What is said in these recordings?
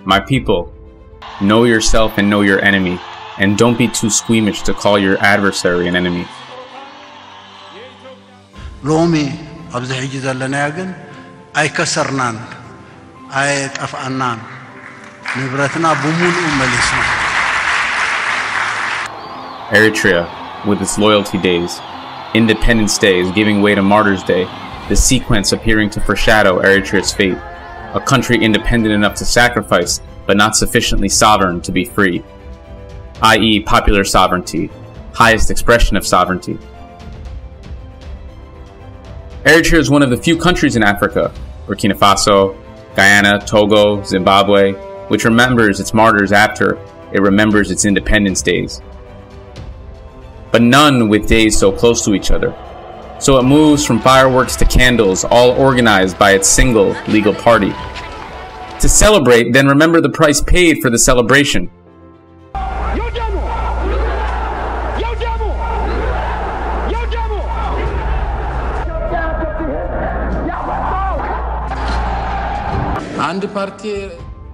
My people, know yourself and know your enemy, and don't be too squeamish to call your adversary an enemy. لومي أبز حجز لنا يجن أي كسرنان أي أفعنان نبرتنا بمول ملسنا. Eritrea, with its loyalty days, Independence Day is giving way to Martyrs' Day, the sequence appearing to foreshadow Eritrea's fate, a country independent enough to sacrifice, but not sufficiently sovereign to be free, i.e. popular sovereignty, highest expression of sovereignty. Eritrea is one of the few countries in Africa, Burkina Faso, Guyana, Togo, Zimbabwe, which remembers its martyrs after it remembers its independence days. But none with days so close to each other. So it moves from fireworks to candles, all organized by its single legal party. To celebrate, then remember the price paid for the celebration.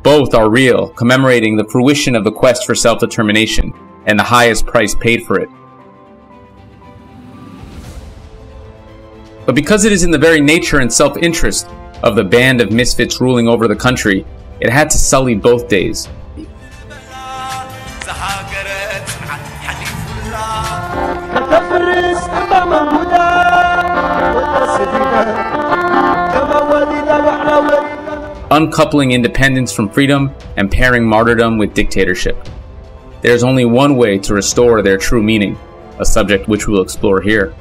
Both are real, commemorating the fruition of the quest for self-determination and the highest price paid for it. But because it is in the very nature and self-interest of the band of misfits ruling over the country, it had to sully both days. Uncoupling independence from freedom and pairing martyrdom with dictatorship. There is only one way to restore their true meaning, a subject which we will explore here.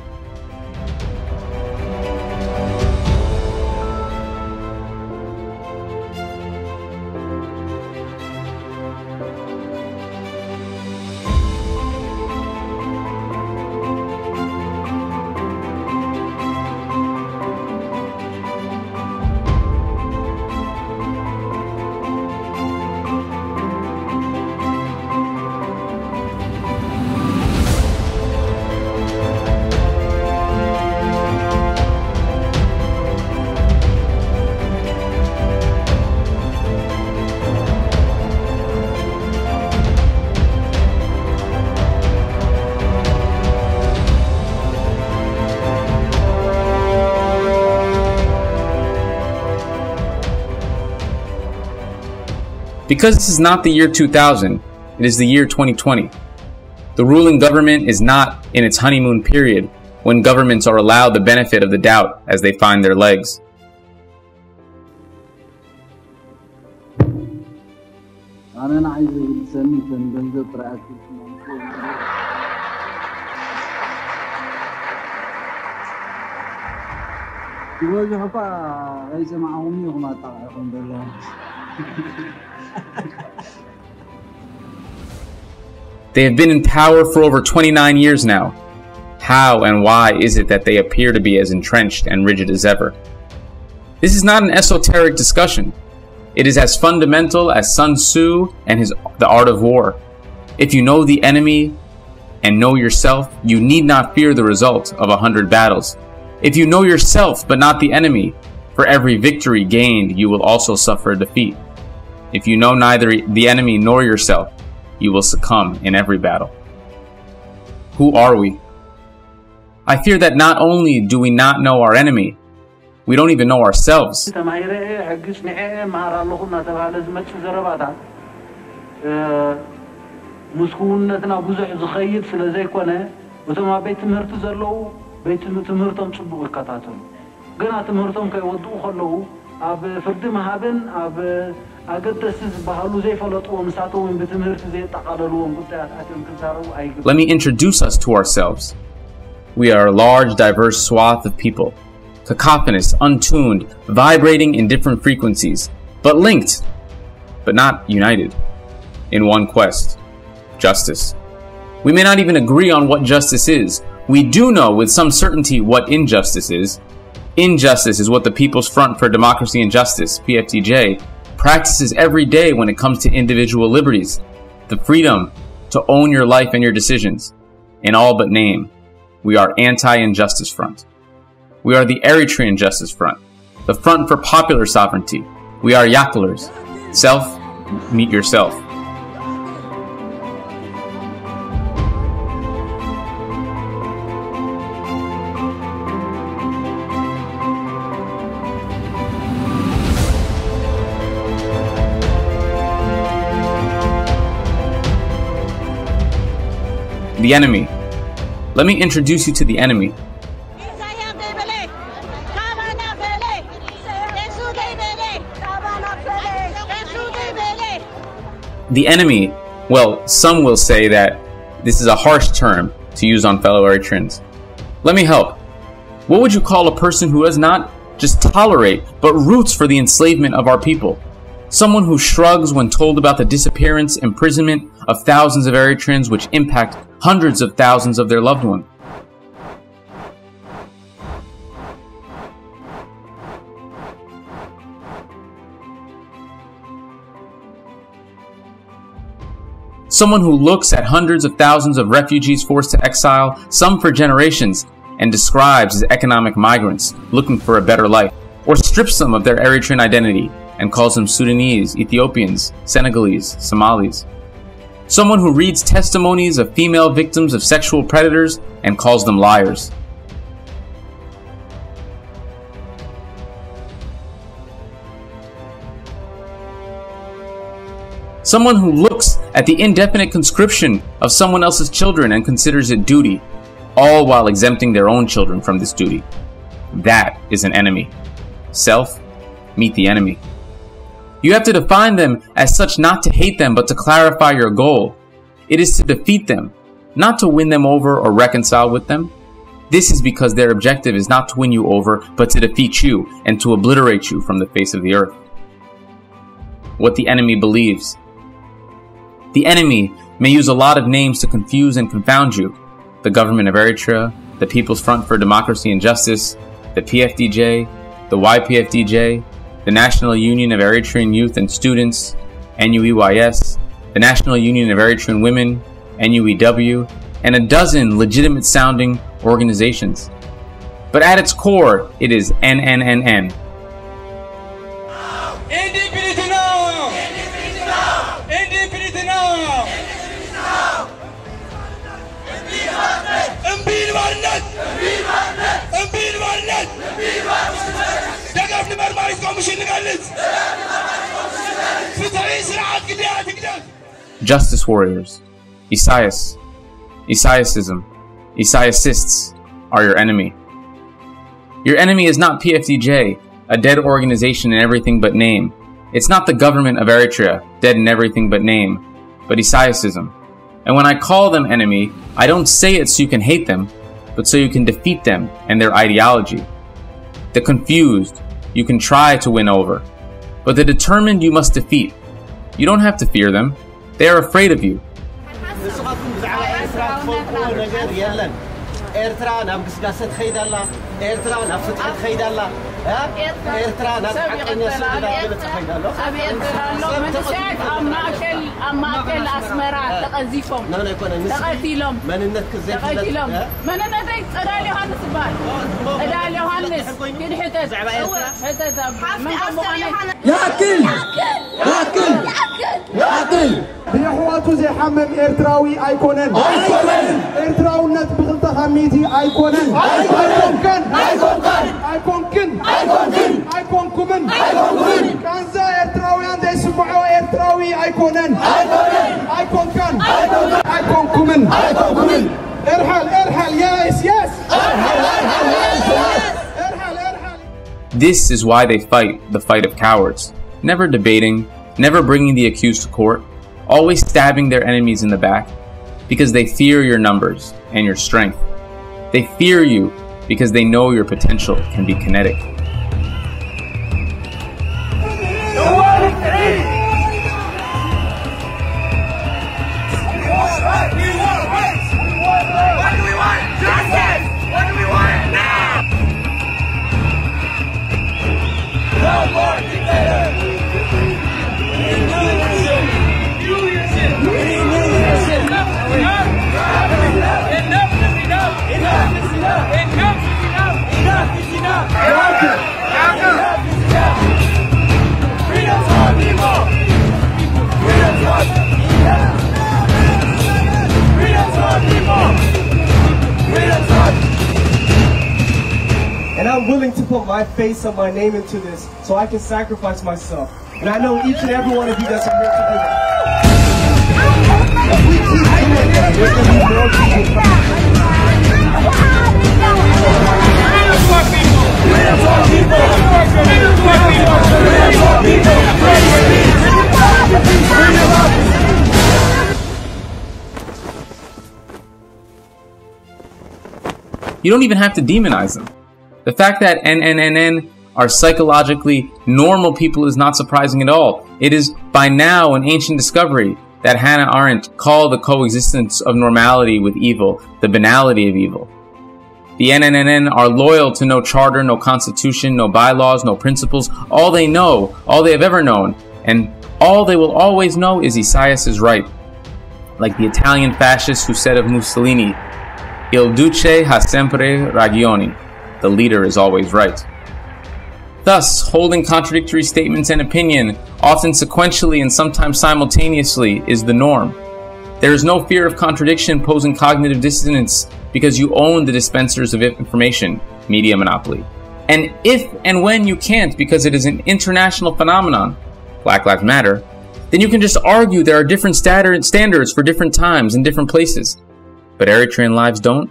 Because this is not the year 2000, it is the year 2020. The ruling government is not in its honeymoon period, when governments are allowed the benefit of the doubt as they find their legs. They have been in power for over 29 years now. How and why is it that they appear to be as entrenched and rigid as ever? This is not an esoteric discussion. It is as fundamental as Sun Tzu and The Art of War. If you know the enemy and know yourself, you need not fear the result of 100 battles. If you know yourself but not the enemy, for every victory gained, you will also suffer defeat. If you know neither the enemy nor yourself, you will succumb in every battle. Who are we? I fear that not only do we not know our enemy, we don't even know ourselves. Let me introduce us to ourselves. We are a large, diverse swath of people, cacophonous, untuned, vibrating in different frequencies, but linked, but not united, in one quest: justice. We may not even agree on what justice is. We do know with some certainty what injustice is. Injustice is what the People's Front for Democracy and Justice, PFDJ, practices every day when it comes to individual liberties, the freedom to own your life and your decisions. In all but name, we are Anti-Injustice Front. We are the Eritrean Justice Front, the Front for Popular Sovereignty. We are Yakulers, self meet yourself. The enemy. Let me introduce you to the enemy. The enemy, well, some will say that this is a harsh term to use on fellow Eritreans. Let me help. What would you call a person who does not just tolerate, but roots for the enslavement of our people? Someone who shrugs when told about the disappearance, imprisonment of thousands of Eritreans, which impact hundreds of thousands of their loved ones. Someone who looks at hundreds of thousands of refugees forced to exile, some for generations, and describes as economic migrants looking for a better life, or strips them of their Eritrean identity and calls them Sudanese, Ethiopians, Senegalese, Somalis. Someone who reads testimonies of female victims of sexual predators and calls them liars. Someone who looks at the indefinite conscription of someone else's children and considers it duty, all while exempting their own children from this duty. That is an enemy. Self, meet the enemy. You have to define them as such, not to hate them, but to clarify your goal. It is to defeat them, not to win them over or reconcile with them. This is because their objective is not to win you over, but to defeat you and to obliterate you from the face of the earth. What the enemy believes. The enemy may use a lot of names to confuse and confound you. The government of Eritrea, the People's Front for Democracy and Justice, the PFDJ, the YPFDJ, the National Union of Eritrean Youth and Students, NUEYS, the National Union of Eritrean Women, NUEW, and a dozen legitimate sounding organizations. But at its core, it is NNNN. Justice warriors, Isaiasism, Isaiasists are your enemy. Your enemy is not PFDJ, a dead organization in everything but name. It's not the government of Eritrea, dead in everything but name, but Isaiasism. And when I call them enemy, I don't say it so you can hate them, but so you can defeat them and their ideology. The confused, you can try to win over, but the determined you must defeat. You don't have to fear them. They are afraid of you. إيرترا نام قسقاسة خيدالله إيرترا نام فتحة خيدالله إيرترا نام حقنا سيدالله أبي إيرترا من ساعد أماكل أسمرات تقذيفهم تقتيلهم من تقتيلهم من النتيج أدال يوحنس بال أدال يوحنس كن حتت ياكل بيحواتو زي حمم إيرتراوي أيكونن إيرتراوي نت بغلطة خميتي أيكونن أيكونكن كان زي إيرتراوي عند يسمعوا إيرتراوي أيكونن أيكونكن ارحل ياس This is why they fight the fight of cowards, never debating, never bringing the accused to court, always stabbing their enemies in the back, because they fear your numbers and your strength. They fear you because they know your potential can be kinetic. I'm willing to put my face and my name into this so I can sacrifice myself. And I know each and every one of you that's here today. If we keep doing that, there's going to be more people You don't even have to demonize them. The fact that NNNN are psychologically normal people is not surprising at all. It is by now an ancient discovery that Hannah Arendt called the coexistence of normality with evil, the banality of evil. The NNNN are loyal to no charter, no constitution, no bylaws, no principles. All they know, all they have ever known, and all they will always know is Isaias is right. Like the Italian fascists who said of Mussolini, Il duce ha sempre ragione. The leader is always right. Thus, holding contradictory statements and opinion, often sequentially and sometimes simultaneously, is the norm. There is no fear of contradiction posing cognitive dissonance because you own the dispensers of information, media monopoly. And if and when you can't because it is an international phenomenon, Black Lives Matter, then you can just argue there are different standards for different times and different places. But Eritrean lives don't.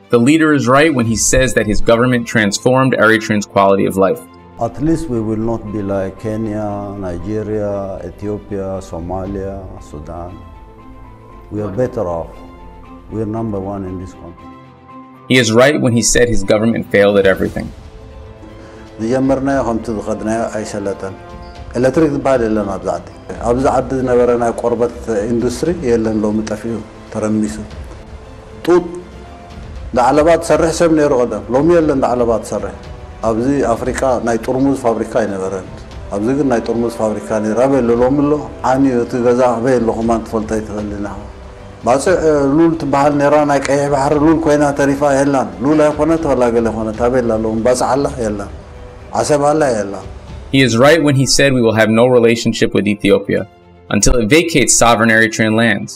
The leader is right when he says that his government transformed Eritreans' quality of life. At least we will not be like Kenya, Nigeria, Ethiopia, Somalia, Sudan. We are better off. We are number one in this country. He is right when he said his government failed at everything. ኤሌክትሪክ ዝበሃል የለን ኣብዚ ዓዲ ዝነበረ ናይ ቆርበት ኢንዱስትሪ የለን ሎሚ ጠፊኡ ተረሚሱ ጡጥ ዳዕለባ ትሰርሕ ሰብ ነይሩ ቀደም ሎሚ የለን ዳዕለባ ትሰርሕ ኣብዚ ኣፍሪካ ናይ ጥርሙዝ ፋብሪካ ይነበረን ኣብዚ ግን ናይ ጥርሙዝ ፋብሪካ ነይሩ ኣበሎ ሎሚ ሎ ዓንዩ እቲ ገዛ ኣበሎ ኹማን ትፈልጦ ይትኽእልና ባፅዕ ሉል ትበሃል ነይራ ናይ ቀይሕ ባሕሪ ሉል ኮይና ተሪፋ የላን ሉል ኣይኮነት ተፈላገለ ይኮነት ኣበላ ሎሚ ባፅዕ ኣላ የላን ዓሰብ ኣላ የላን. He is right when he said we will have no relationship with Ethiopia until it vacates sovereign Eritrean lands,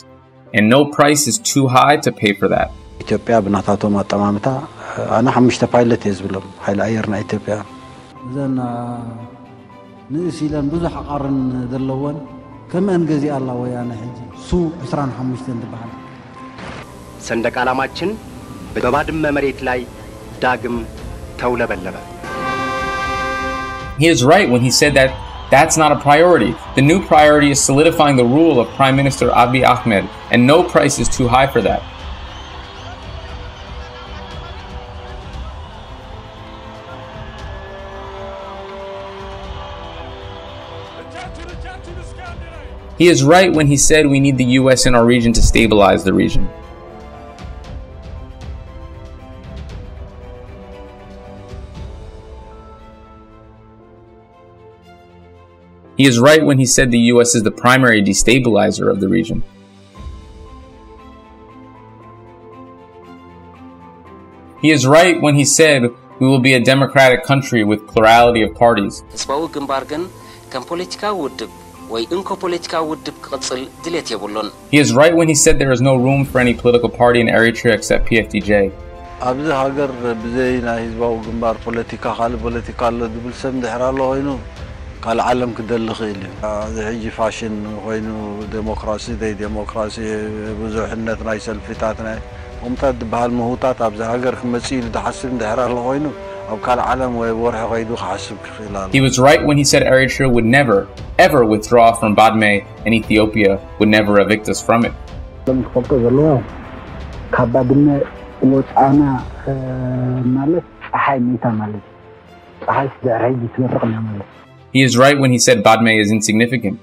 and no price is too high to pay for that. ኢትዮጵያ ብናታቶም አጠማምታ ኣና ሓሙሽተ ፓይለት የዝብሎም ሓይሊ ኣየርና ኢትዮጵያ ዘን ንእሲለን ብዙሕ ቃርን ዘለወን ከመን ገዚ ኣላ ወያነ ሕጂ ሱ 25 እንትበሃል ሰንደቅ ዓላማችን በባድመ መሬት ላይ ዳግም ተውለበለበ. He is right when he said that that's not a priority. The new priority is solidifying the rule of Prime Minister Abiy Ahmed, and no price is too high for that. He is right when he said we need the US in our region to stabilize the region. He is right when he said the US is the primary destabilizer of the region. He is right when he said we will be a democratic country with plurality of parties. He is right when he said there is no room for any political party in Eritrea except PFDJ. ኣብዚ ሃገር ብዘይ ናይ ህዝባዊ ግንባር ፖለቲካ ካልእ ፖለቲካ ኣሎ ዝብል ሰብ እንድሕር ኣሎ ኮይኑ ካል ዓለም ክደሊ ኽእል እዩ ሕጂ ፋሽን ኮይኑ ዴሞክራሲ ዘይ ዴሞክራሲ ብዙሕነት ናይ ሰልፊታት ናይ ቁምታት ዝበሃል ምሁታት ኣብዚ ሃገር ክመፅእ ኢሉ ዝሓስብ እንድሕር ኣሎ ኮይኑ ኣብ ካል ዓለም ወይ ወርሒ ኸይዱ ክሓስብ ክኽእል ኣሎ. He was right when he said Eritrea would never, ever withdraw from Badme and Ethiopia would never evict us from it. ክፈልጦ ዘለዎ ካብ ባድመ ወፃና ማለት ፀሓይ ሜታ ማለት ፀሓይ ድሕሪ ሕጂ ትበርቕና ማለት. He is right when he said Badme is insignificant.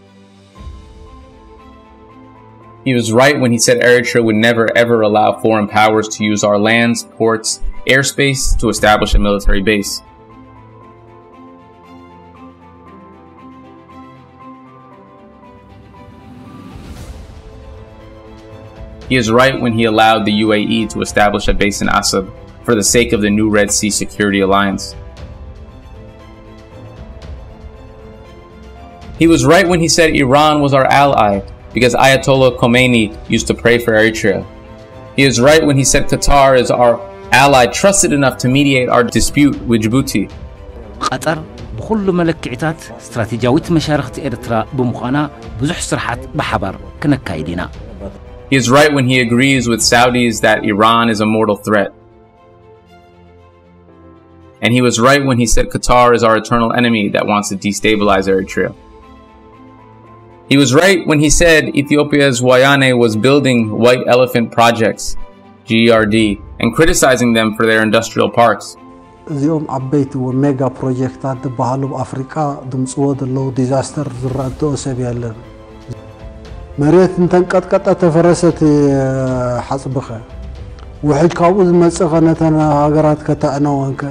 He was right when he said Eritrea would never ever allow foreign powers to use our lands, ports, airspace to establish a military base. He is right when he allowed the UAE to establish a base in Asab for the sake of the new Red Sea Security Alliance. He was right when he said Iran was our ally because Ayatollah Khomeini used to pray for Eritrea. He is right when he said Qatar is our ally trusted enough to mediate our dispute with Djibouti. قطر بكل ملكعتات استراتيجية مشاركة إريتريا بمخانا بزح سرحات بحبر كنكايدنا. He is right when he agrees with Saudis that Iran is a mortal threat. And he was right when he said Qatar is our eternal enemy that wants to destabilize Eritrea. He was right when he said Ethiopia's Wayane was building white elephant projects, GERD, and criticizing them for their industrial parks. እዚኦም ዓበይቲ ሜጋ ፕሮጀክታት ዝበሃሉ በአፍሪካ ድምፅዎ ዘለው ዲዛስተር ዝረአተኦ ሰብ የለን መሬት እንተንቀጥቀጠ ተፈረሰት ሓፅብኸ ውሕድ ካብኡ ዝመፅእ ነተን ሃገራት ከተዕነወንከ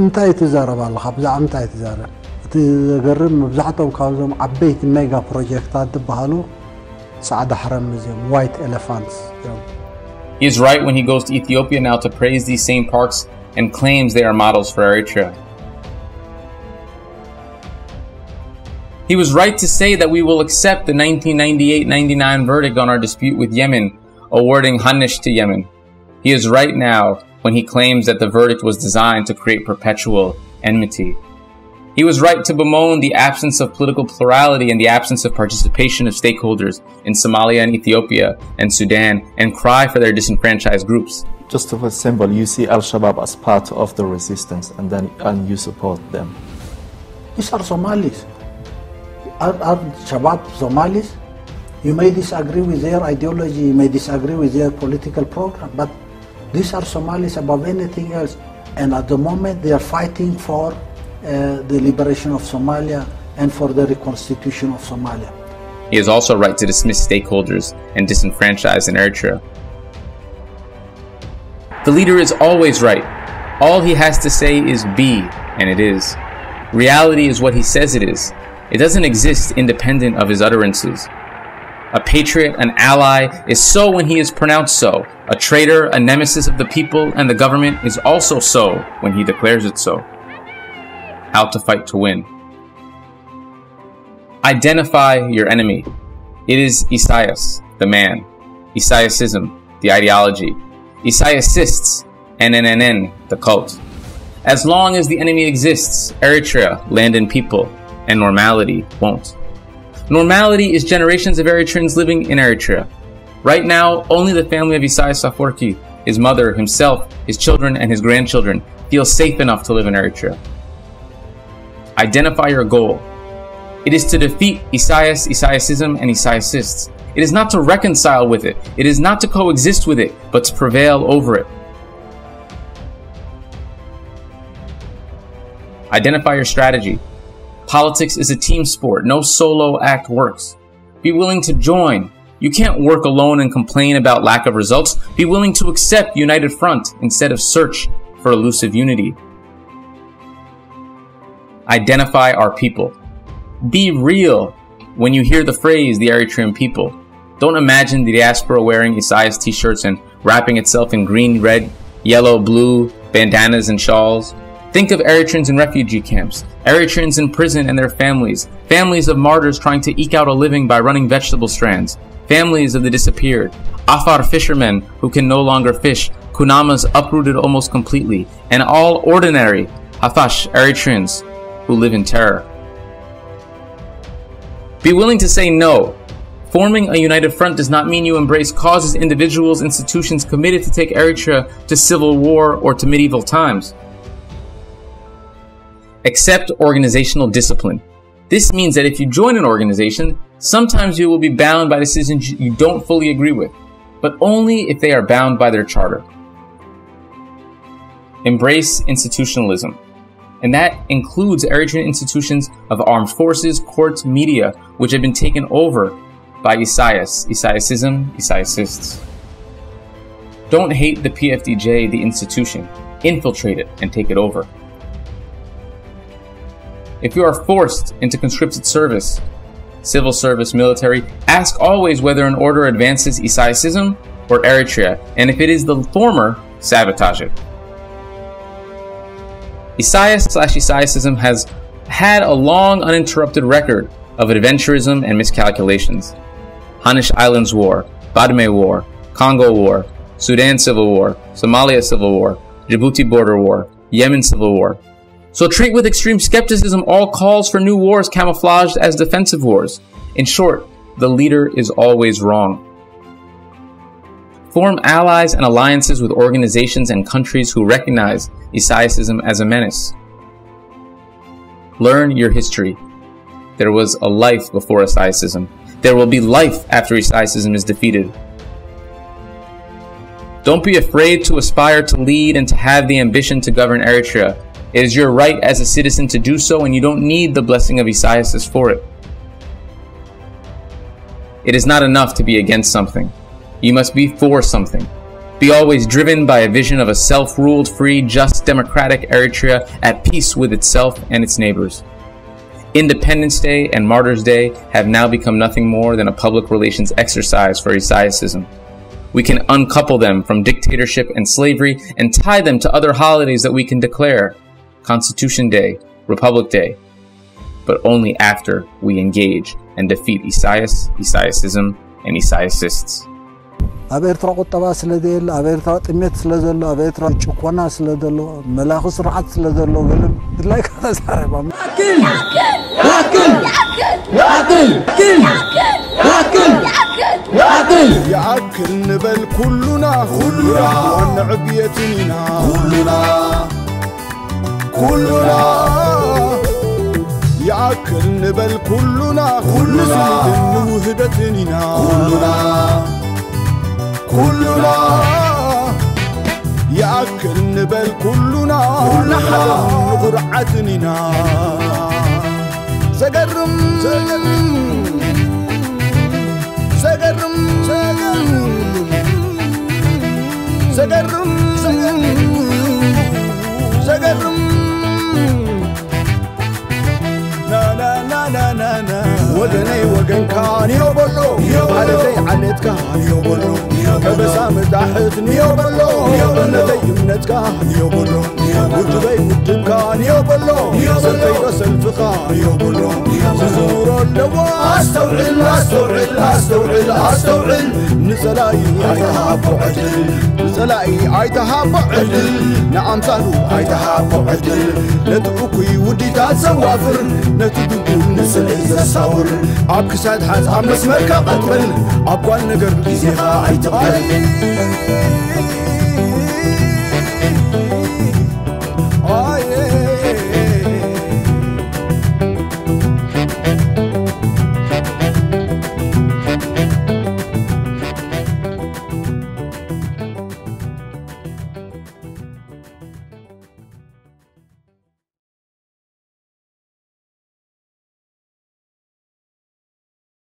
እንታይ ትዛረብ ኣለኻ ብዛዕባ እንታይ ትዛረብ እቲ ዘገርም መብዛሕትኦም ካብዞም ዓበይቲ ሜጋ ፕሮጀክታት ዝበሃሉ ጻዕዳ ሕረም እዚኦም ዋይት ኤሌፋንትስ He is right when he goes to Ethiopia now to praise these same parks and claims they are models for Eritrea. He was right to say that we will accept the 1998-99 verdict on our dispute with Yemen, awarding Hanish to Yemen. He is right now when he claims that the verdict was designed to create perpetual enmity. He was right to bemoan the absence of political plurality and the absence of participation of stakeholders in Somalia and Ethiopia and Sudan and cry for their disenfranchised groups. Just for example, you see Al-Shabaab as part of the resistance and you support them. These are Somalis. Are Shabaab Somalis? You may disagree with their ideology, you may disagree with their political program, but these are Somalis above anything else. And at the moment they are fighting for the liberation of Somalia and for the reconstitution of Somalia. He is also right to dismiss stakeholders and disenfranchise in Eritrea. The leader is always right. All he has to say is be, and it is. Reality is what he says it is. It doesn't exist independent of his utterances. A patriot, an ally, is so when he is pronounced so. A traitor, a nemesis of the people and the government, is also so when he declares it so. How to fight to win. Identify your enemy. It is Isaias, the man. Isaiasism, the ideology. Isaiasists, NNNN, the cult. As long as the enemy exists, Eritrea, land and people, and normality won't. Normality is generations of Eritreans living in Eritrea. Right now, only the family of Isaias Afwerki, his mother, himself, his children, and his grandchildren feel safe enough to live in Eritrea. Identify your goal. It is to defeat Isaias, Isaiasism, and Isaiasists. It is not to reconcile with it. It is not to coexist with it, but to prevail over it. Identify your strategy. Politics is a team sport. No solo act works. Be willing to join. You can't work alone and complain about lack of results. Be willing to accept united front instead of search for elusive unity. Identify our people. Be real when you hear the phrase the Eritrean people. Don't imagine the diaspora wearing Isaias t-shirts and wrapping itself in green, red, yellow, blue, bandanas and shawls. Think of Eritreans in refugee camps, Eritreans in prison and their families, families of martyrs trying to eke out a living by running vegetable strands, families of the disappeared, Afar fishermen who can no longer fish, Kunamas uprooted almost completely, and all ordinary Hafash Eritreans who live in terror. Be willing to say no. Forming a united front does not mean you embrace causes, individuals, institutions committed to take Eritrea to civil war or to medieval times. Accept organizational discipline. This means that if you join an organization, sometimes you will be bound by decisions you don't fully agree with, but only if they are bound by their charter. Embrace institutionalism. And that includes Eritrean institutions of armed forces, courts, media, which have been taken over by Isaias, Isaiasism, Isaiasists. Don't hate the PFDJ, the institution. Infiltrate it and take it over. If you are forced into conscripted service, civil service, military, ask always whether an order advances Isaiasism or Eritrea, and if it is the former, sabotage it. Isaias/Isaiasism has had a long, uninterrupted record of adventurism and miscalculations. Hanish Islands War, Badme War, Congo War, Sudan Civil War, Somalia Civil War, Djibouti Border War, Yemen Civil War. So treat with extreme skepticism all calls for new wars camouflaged as defensive wars. In short, the leader is always wrong. Form allies and alliances with organizations and countries who recognize Isaiasism as a menace. Learn your history. There was a life before Isaiasism. There will be life after Isaiasism is defeated. Don't be afraid to aspire to lead and to have the ambition to govern Eritrea. It is your right as a citizen to do so, and you don't need the blessing of Isaias for it. It is not enough to be against something. You must be for something. Be always driven by a vision of a self-ruled, free, just, democratic Eritrea at peace with itself and its neighbors. Independence Day and Martyrs Day have now become nothing more than a public relations exercise for Isaiasism. We can uncouple them from dictatorship and slavery and tie them to other holidays that we can declare. Constitution Day, Republic Day, but only after we engage and defeat Isaias, Isaiasism, and Isaiasists. ኣብ ኤርትራ ቁጠባ ስለ ዘየለ ኣብ ኤርትራ ጥሜት ስለ ዘሎ ኣብ ኤርትራ ጭቆና ስለ ዘሎ መላኹ ስርዓት ስለ ዘሎ ገለም ብላይ ከተዛረባ يأكل نبل كلنا ونعبيتنا كلنا يأكل نبل كلنا وهدتنا كلنا يأكل نبل كلنا غرعتنا سقرم سقرم سقرم سقرم لا لا لا لا لا لا وجني وجن كان يوبلو على زي عنت كان يوبلو كبسام تحتني يوبلو نتي يمنت كان يوبلو وجبي ودم كان يوبلو سلفي وسلف كان يوبلو زور اللوا استوعل استوعل استوعل استوعل نزلاي عيتها بعدل نزلاي عيتها بعدل نعم صاروا عيتها بعدل لتبكي ودي تسوافر نتدقون نسل إذا صور عبكسات حاز عم مسمر كقتل أبوال نقر بيزيها عيتقل